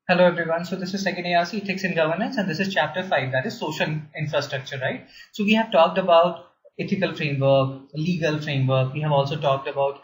Hello everyone. So this is second ARC Ethics in Governance, and this is chapter 5, that is social infrastructure, right? So we have talked about ethical framework, legal framework. We have also talked about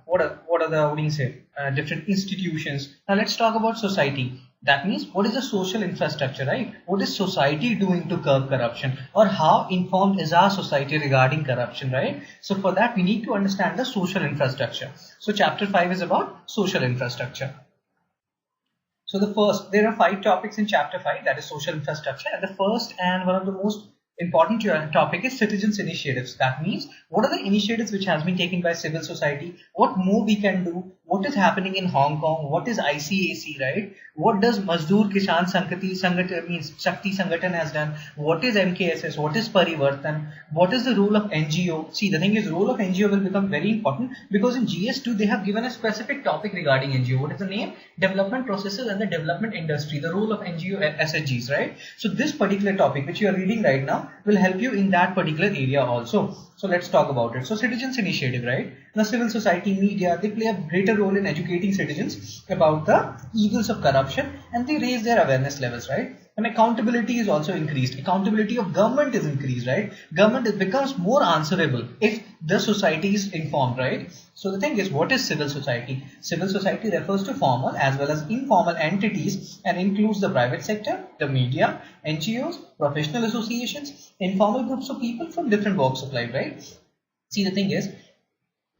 what do you say, different institutions. Now let's talk about society. That means what is the social infrastructure, right? What is society doing to curb corruption, or how informed is our society regarding corruption, right? So for that we need to understand the social infrastructure. So chapter 5 is about social infrastructure. So there are 5 topics in chapter 5, that is social infrastructure, and the first and one of the most important topic is citizens initiatives. That means what are the initiatives which has been taken by civil society, what more we can do, what is happening in Hong Kong, what is ICAC, right? What does Mazdoor Kisan Sangathan means Shakti Sangathan has done, what is MKSS, what is Parivartan, what is the role of NGO. See, the thing is, role of NGO will become very important because in GS2 they have given a specific topic regarding NGO. What is the name? Development processes and the development industry, the role of NGO SHGs, right? So this particular topic which you are reading right now will help you in that particular area also. So let's talk about it. So citizens initiative, right? Now civil society, media, they play a greater role in educating citizens about the evils of corruption, and they raise their awareness levels, right? And accountability is also increased. Accountability of government is increased, right? Government becomes more answerable if the society is informed, right? So the thing is, what is civil society? Civil society refers to formal as well as informal entities and includes the private sector, the media, NGOs, professional associations, informal groups of people from different walks of life, right? See, the thing is,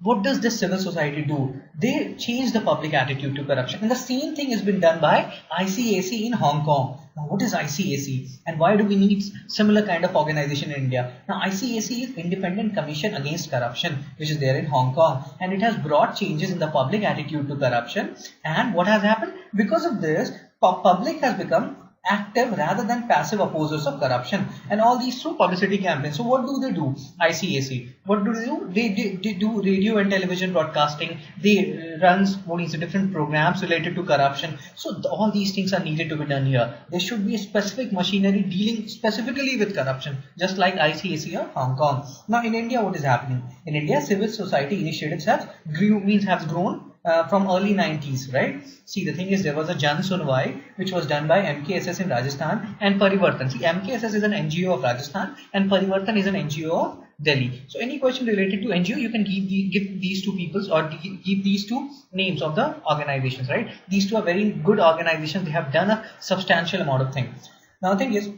what does this civil society do? They change the public attitude to corruption, and the same thing has been done by ICAC in Hong Kong. Now what is ICAC and why do we need similar kind of organization in India? Now ICAC is Independent Commission Against Corruption, which is there in Hong Kong, and it has brought changes in the public attitude to corruption. And what has happened? Because of this, public has become active rather than passive opposers of corruption, and all these through publicity campaigns. So what do they do? ICAC, what do they do? They do radio and television broadcasting. They runs different programs related to corruption. So all these things are needed to be done here. There should be a specific machinery dealing specifically with corruption, just like ICAC or Hong Kong. Now in India, what is happening? In India, civil society initiatives have grown from early 90s, right? See, the thing is, there was a Jan Sunwai which was done by MKSS in Rajasthan and Parivartan. See, MKSS is an NGO of Rajasthan and Parivartan is an NGO of Delhi. So any question related to NGO, you can give these two peoples or give these two names of the organizations, right? These two are very good organizations. They have done a substantial amount of things. Now the thing is,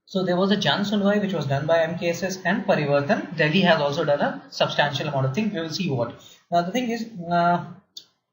so there was a Jan Sunwai which was done by MKSS and Parivartan. Delhi has also done a substantial amount of things. We will see what. Now the thing is,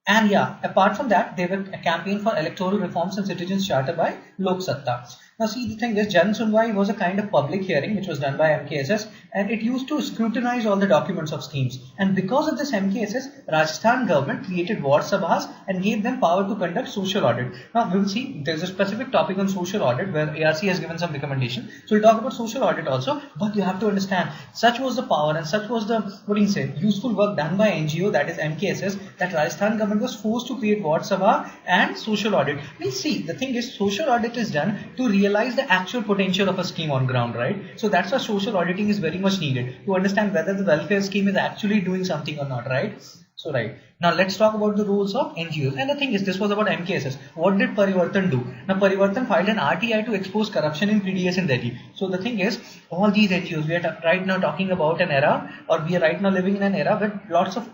and yeah, apart from that, they were a campaign for electoral reforms and citizens charter by Lok Satta. Now see, the thing is, Jan Sunwai was a kind of public hearing which was done by MKSS, and it used to scrutinize all the documents of schemes. And because of this MKSS, Rajasthan government created ward sabhas and gave them power to conduct social audit. Now we will see, there is a specific topic on social audit where ARC has given some recommendation. So we'll talk about social audit also, but you have to understand, such was the power and such was the useful work done by NGO, that is MKSS, that Rajasthan government was forced to create ward sabha and social audit. We see, the thing is, social audit is done to realize the actual potential of a scheme on ground, right? So that's why social auditing is very much needed to understand whether the welfare scheme is actually doing something or not, right? So right, now let's talk about the roles of NGOs. And the thing is, this was about MKSS. What did Parivartan do? Now Parivartan filed an RTI to expose corruption in PDS in Delhi. So the thing is, all these NGOs, we are right now talking about an era, or we are right now living in an era where lots of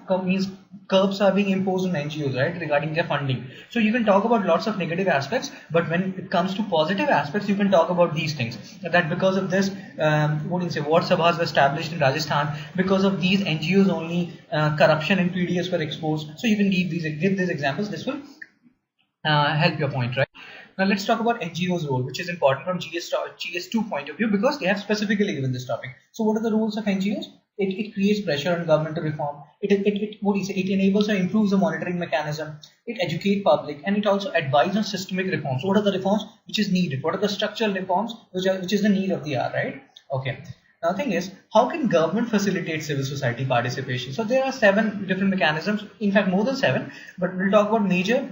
curbs are being imposed on NGOs, right, regarding their funding. So you can talk about lots of negative aspects, but when it comes to positive aspects, you can talk about these things. That because of this, ward sabhas were established in Rajasthan. Because of these NGOs only, corruption in PDS were exposed. So you can give these examples. This will help your point, right? Now let's talk about NGOs role, which is important from GS2 point of view because they have specifically given this topic. So what are the roles of NGOs? It creates pressure on government to reform. It enables or improves the monitoring mechanism. It educates public, and it also advises on systemic reforms. What are the reforms which is needed? What are the structural reforms which is the need of the hour, right? Okay. Now the thing is, how can government facilitate civil society participation? So there are 7 different mechanisms, in fact more than 7, but we'll talk about major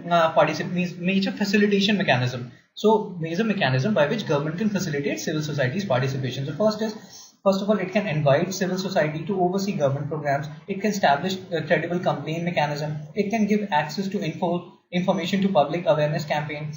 facilitation mechanism. So major mechanism by which government can facilitate civil society's participation. So first of all, it can invite civil society to oversee government programs. It can establish a credible complaint mechanism. It can give access to information to public awareness campaign.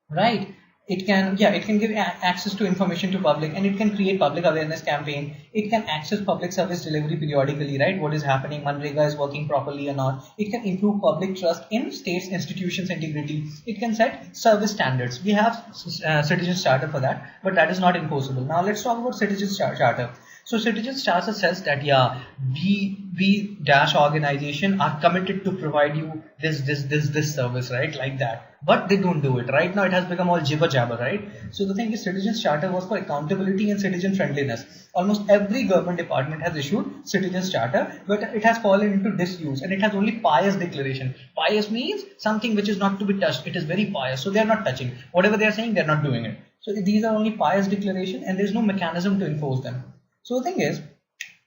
right? It can, yeah, it can give access to information to public, and it can create public awareness campaign. It can access public service delivery periodically, right? What is happening, Manrega is working properly or not. It can improve public trust in states institutions integrity. It can set service standards. We have citizens charter for that, but that is not enforceable. Now let's talk about citizens charter. So citizens charter says that, yeah, we dash organization are committed to provide you this service, right? Like that. But they don't do it. Right now it has become all jibber jabber, right? So the thing is, citizens charter was for accountability and citizen friendliness. Almost every government department has issued citizens charter, but it has fallen into disuse, and it has only pious declaration. Pious means something which is not to be touched. It is very pious, so they are not touching. Whatever they are saying, they are not doing it. So these are only pious declaration, and there is no mechanism to enforce them. So the thing is,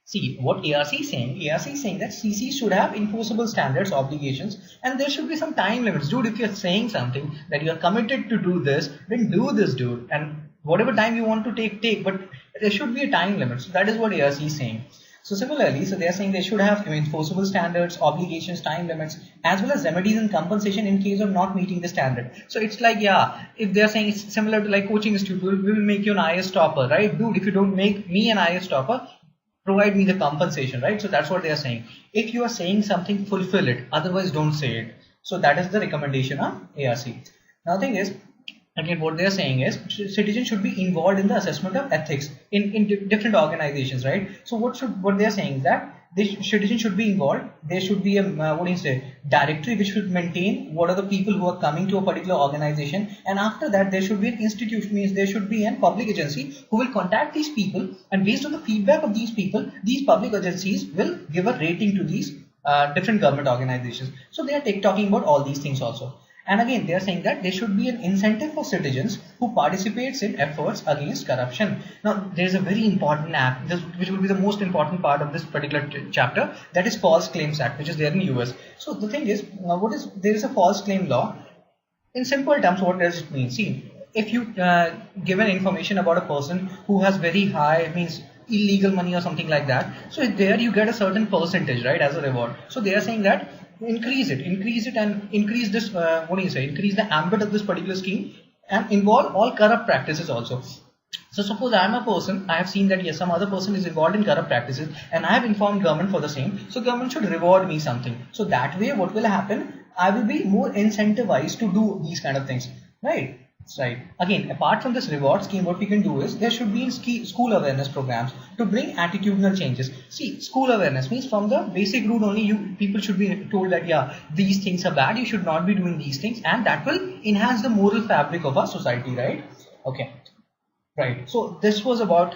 see what ARC is saying. ARC is saying that CC should have enforceable standards, obligations, and there should be some time limits. Dude, if you're saying something that you are committed to do this, then do this, dude. And whatever time you want to take, but there should be a time limit. So that is what ARC is saying. So similarly, so they are saying they should have enforceable standards, obligations, time limits, as well as remedies and compensation in case of not meeting the standard. So it's like, yeah, if they are saying it's similar to like coaching institute, we will make you an IS topper, right? Dude, if you don't make me an IS topper, provide me the compensation, right? So that's what they are saying. If you are saying something, fulfill it. Otherwise, don't say it. So that is the recommendation of ARC. Now, the thing is, again, what they are saying is citizens should be involved in the assessment of ethics in different organizations, right? So what they are saying is that citizens should be involved. There should be a directory which should maintain what are the people who are coming to a particular organization, and after that there should be an institution, means there should be a public agency who will contact these people, and based on the feedback of these people, these public agencies will give a rating to these different government organizations. So they are talking about all these things also. And again, they are saying that there should be an incentive for citizens who participates in efforts against corruption. Now, there is a very important act, which will be the most important part of this particular chapter, that is False Claims Act, which is there in the US. So the thing is, there is a false claim law. In simple terms, what does it mean? See, if you give an information about a person who has very high, means illegal money or something like that, so there you get a certain percentage, right, as a reward. So they are saying that increase it and increase this, increase the ambit of this particular scheme and involve all corrupt practices also. So suppose I am a person, I have seen that yes, some other person is involved in corrupt practices, and I have informed government for the same. So government should reward me something. So that way what will happen? I will be more incentivized to do these kind of things, right? Right. Again, apart from this reward scheme, what we can do is there should be school awareness programs to bring attitudinal changes. See, school awareness means from the basic root only, people should be told that yeah, these things are bad, you should not be doing these things, and that will enhance the moral fabric of our society, right? Okay. Right. So this was about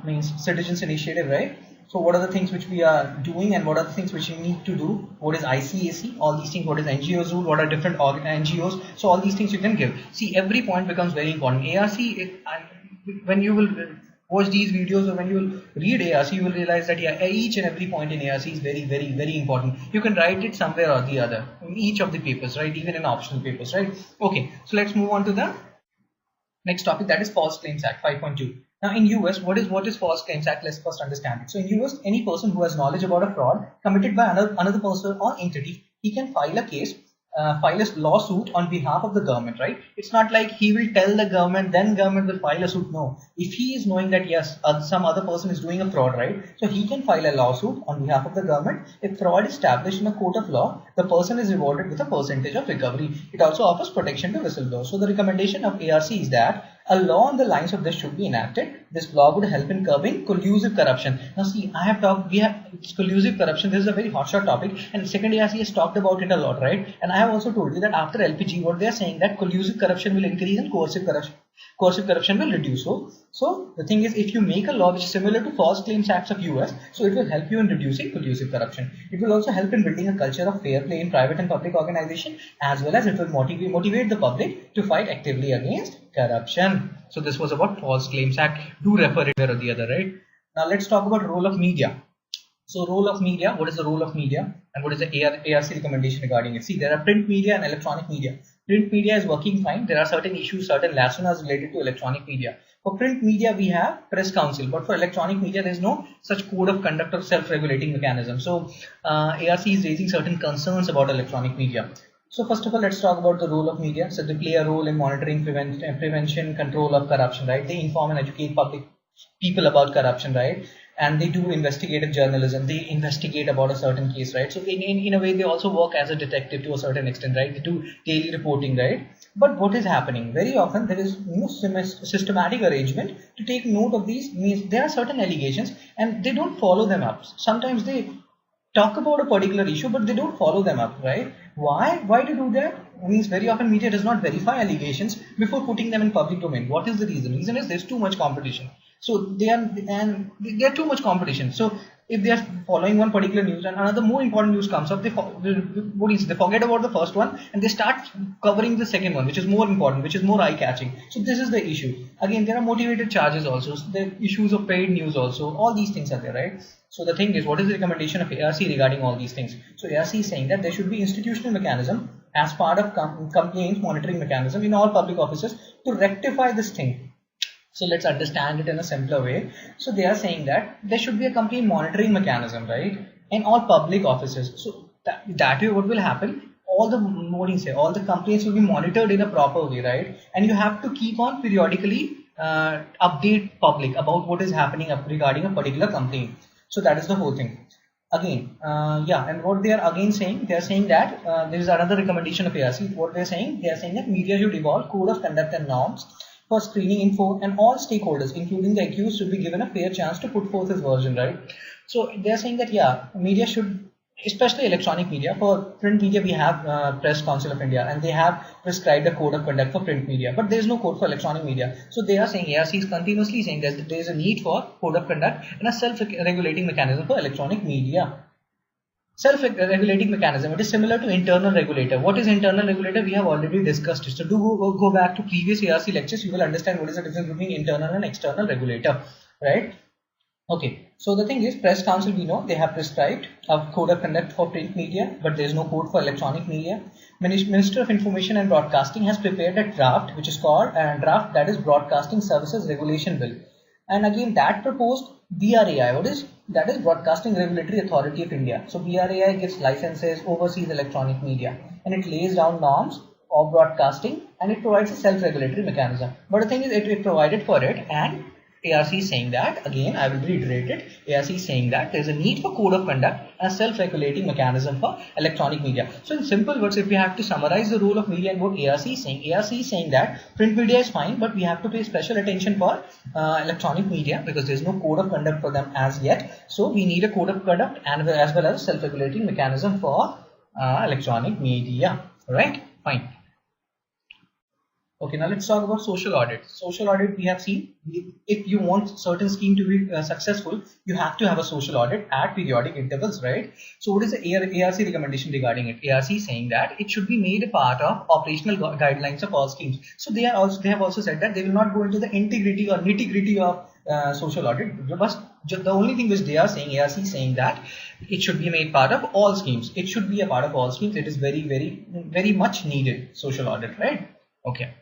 means citizens initiative, right? So what are the things which we are doing, and what are the things which we need to do? What is ICAC? All these things. What is NGOs Role? What are different NGOs? So all these things you can give. See, every point becomes very important. ARC, when you will watch these videos or when you will read ARC, you will realize that yeah, each and every point in ARC is very, very, very important. You can write it somewhere or the other in each of the papers, right? Even in optional papers, right? Okay. So let's move on to the next topic, that is False Claims Act 5.2. Now in US, what is False Claims Act? Let's first understand it. So in US, any person who has knowledge about a fraud committed by another person or entity, he can file a case, file a lawsuit on behalf of the government, right? It's not like he will tell the government, then government will file a suit. No. If he is knowing that yes, some other person is doing a fraud, right? So he can file a lawsuit on behalf of the government. If fraud is established in a court of law, the person is rewarded with a percentage of recovery. It also offers protection to whistleblowers. So the recommendation of ARC is that a law on the lines of this should be enacted. This law would help in curbing collusive corruption. Now see, it's collusive corruption. This is a very hotshot topic, and second ARC has talked about it a lot, right? And I have also told you that after LPG, what they are saying that collusive corruption will increase and coercive corruption will reduce. So the thing is, if you make a law which is similar to False Claims Acts of US, so it will help you in reducing collusive corruption. It will also help in building a culture of fair play in private and public organization, as well as it will motivate the public to fight actively against corruption. So this was about False Claims Act. Do refer it one or the other, right? Now let's talk about role of media. So role of media, what is the role of media and what is the ARC recommendation regarding it? See, there are print media and electronic media. Print media is working fine. There are certain issues, certain lacunas related to electronic media. For print media, we have press council, but for electronic media, there is no such code of conduct or self-regulating mechanism. So ARC is raising certain concerns about electronic media. So first of all, let's talk about the role of media. So they play a role in monitoring, prevention, control of corruption, right? They inform and educate public people about corruption, right? And they do investigative journalism. They investigate about a certain case, right? So in a way, they also work as a detective to a certain extent, right? They do daily reporting, right? But what is happening? Very often there is no systematic arrangement to take note of these. Means there are certain allegations and they don't follow them up. Sometimes they talk about a particular issue, but they don't follow them up, right? Why do do that? Means very often media does not verify allegations before putting them in public domain. What is the reason? Reason is there's too much competition. So they are too much competition. So if they are following one particular news and another more important news comes up, they forget about the first one and they start covering the second one, which is more important, which is more eye-catching. So this is the issue. Again, there are motivated charges also. So the issues of paid news also. All these things are there, right? So the thing is, what is the recommendation of ARC regarding all these things? So ARC is saying that there should be institutional mechanism as part of complaints monitoring mechanism in all public offices to rectify this thing. So let's understand it in a simpler way. So they are saying that there should be a complaint monitoring mechanism, right, in all public offices. So that way what will happen? All the complaints will be monitored in a proper way, right? And you have to keep on periodically update public about what is happening regarding a particular complaint. So that is the whole thing. Again, and what they are again saying, they are saying that there is another recommendation of ARC. What they are saying that media should evolve code of conduct and norms for screening info, and all stakeholders, including the accused, should be given a fair chance to put forth his version, right? So they are saying that media should, especially electronic media. For print media, we have Press Council of India, and they have prescribed a code of conduct for print media, but there is no code for electronic media. So they are saying, ARC is continuously saying that there is a need for code of conduct and a self-regulating mechanism for electronic media. Self-regulating mechanism, it is similar to internal regulator. What is internal regulator? We have already discussed it. So do go back to previous ARC lectures, you will understand what is the difference between internal and external regulator, right? Okay, so the thing is, Press Council, we know they have prescribed a code of conduct for print media, but there is no code for electronic media. Minister of Information and Broadcasting has prepared a draft, which is called draft, that is Broadcasting Services Regulation Bill. And again, that proposed BRAI, what is that? Is Broadcasting Regulatory Authority of India. So BRAI gives licenses, oversees electronic media, and it lays down norms of broadcasting, and it provides a self-regulatory mechanism. But the thing is, it provided for it, and ARC is saying that, again I will reiterate it, ARC is saying that there is a need for code of conduct and a self-regulating mechanism for electronic media. So in simple words, if we have to summarize the role of media and what ARC is saying that print media is fine, but we have to pay special attention for electronic media because there is no code of conduct for them as yet. So we need a code of conduct and as well as a self-regulating mechanism for electronic media. Right? Fine. Okay, now let's talk about social audit. Social audit, we have seen, if you want certain scheme to be successful, you have to have a social audit at periodic intervals, right? So what is the ARC recommendation regarding it? ARC is saying that it should be made a part of operational guidelines of all schemes. So they have also said that they will not go into the integrity or nitty-gritty of social audit. The only thing which they are saying, ARC is saying that it should be made part of all schemes. It should be a part of all schemes. It is very, very, very much needed, social audit, right? Okay.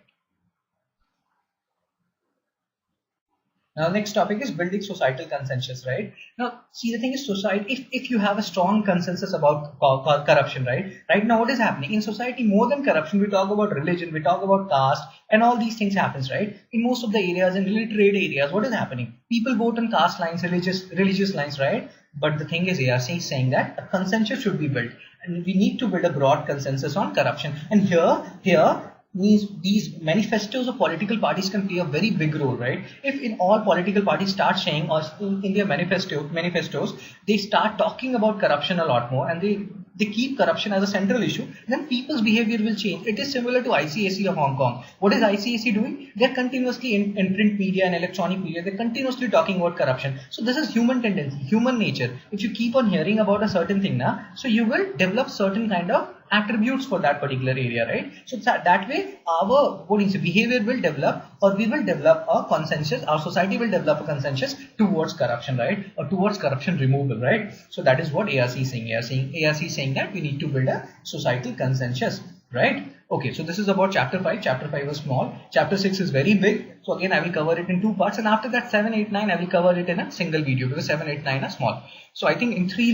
Now, next topic is building societal consensus, right? Now, see, the thing is, society, if you have a strong consensus about corruption, right? Right now, what is happening in society? More than corruption, we talk about religion, we talk about caste, and all these things happens, right? In most of the areas, in trade areas, what is happening? People vote on caste lines, religious lines, right? But the thing is, ARC is saying that a consensus should be built, and we need to build a broad consensus on corruption. And here. Means these manifestos of political parties can play a very big role, right? If in all political parties start saying, or in their manifestos, they start talking about corruption a lot more, and they keep corruption as a central issue, then people's behavior will change. It is similar to ICAC of Hong Kong. What is ICAC doing? They're continuously in print media and electronic media, they're continuously talking about corruption. So this is human tendency, human nature. If you keep on hearing about a certain thing now, so you will develop certain kind of attributes for that particular area, right? So that way our behavior will develop, or we will develop a consensus, our society will develop a consensus towards corruption, right? Or towards corruption removal, right? So that is what ARC is saying. ARC is saying that we need to build a societal consensus, right? Okay, so this is about chapter 5. Chapter 5 was small. Chapter 6 is very big. So again, I will cover it in 2 parts, and after that 7, 8, 9, I will cover it in a single video because 7, 8, 9 are small. So I think in 3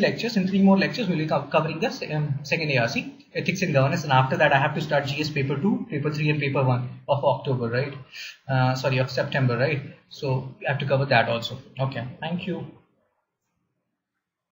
more lectures, we will be covering the second ARC. ethics in governance, and after that I have to start GS paper 2, paper 3 and paper 1 of October, right? Sorry, of September, right? So I have to cover that also. Okay, thank you.